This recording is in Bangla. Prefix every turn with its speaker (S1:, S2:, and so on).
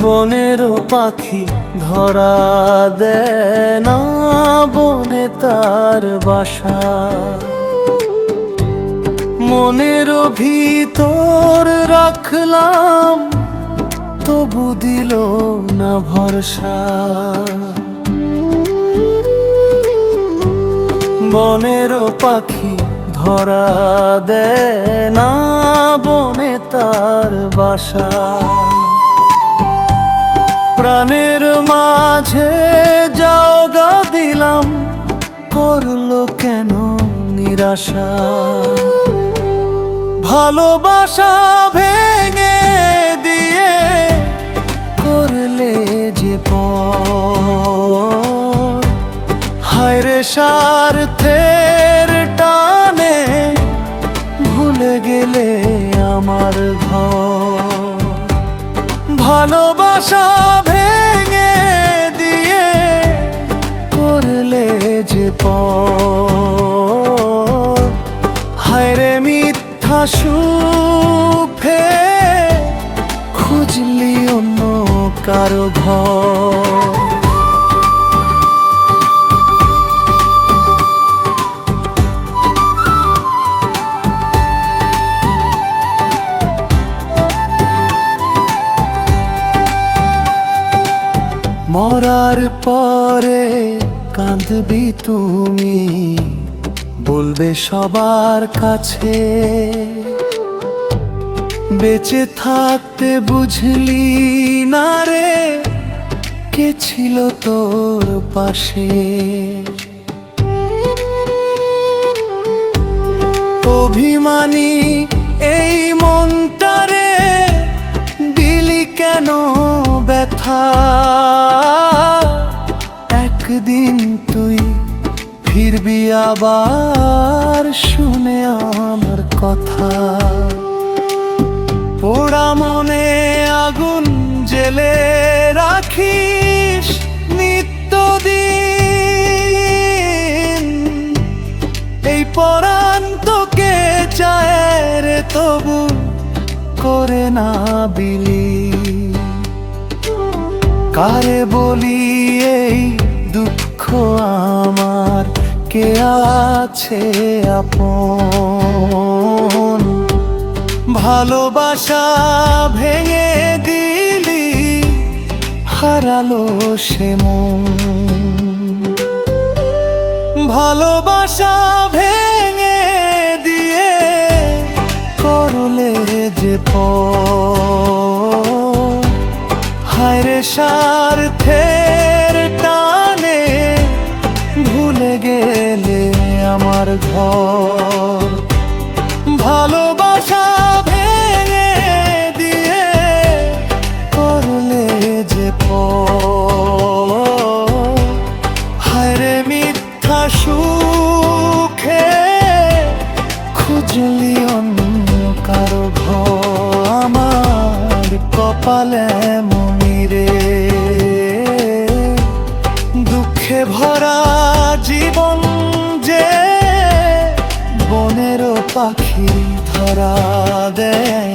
S1: বনেরও পাখি ধরা দেয় না, বনে তার বাসা। মনের ভিতর রাখলাম, তবু দিল না ভরসা। বনেরও পাখি ধরা দেয় না, বনে তার বাসা। প্রাণের মাঝে জায়গা দিলাম, করলো কেন নিরাশা। ভালোবাসা ভেঙে দিয়ে করলে যে পর, হায়রে স্বার্থের টানে ভুলে গেলে আমার ঘর। ভালোবাসা ভেঙে দিয়ে করলে যে পর, হায়রে মিথ্যা সুখে খুঁজলি অন্য কারো ঘর। মরার পরে কাঁদবি তুমি, বলবে সবার কাছে। বেঁচে থাকতে বুঝলি না রে, কে ছিল তোর পাশে। অভিমানী এই মনটারে দিলি কেন ব্যথা। একদিন তুই ফিরবি আবার, শুনে আমার কথা। পোড়া মনে আগুন জেলে রাখিস নিত্যদিন। এই পরাণ তোকে চায় রে, তবু করে না বিলি। কারে বলি এই দুঃখ আমার, কে আছে আপন। ভালোবাসা ভেঙে দিলি, হারালো সে মন। ভালোবাসা ভেঙে দিয়ে করলে যে পর, হায়রে স্বার্থের টানে ভুলে গেলে আমার ঘর। ভালোবাসা ভেঙে দিয়ে করলে যে পর, হায়রে মিথ্যা সুখে খুঁজলি অন্য কারো ঘর। আমার কপালে মনিরে দুঃখে ভরা জীবন যে, বনেরও পাখি ধরা দেয়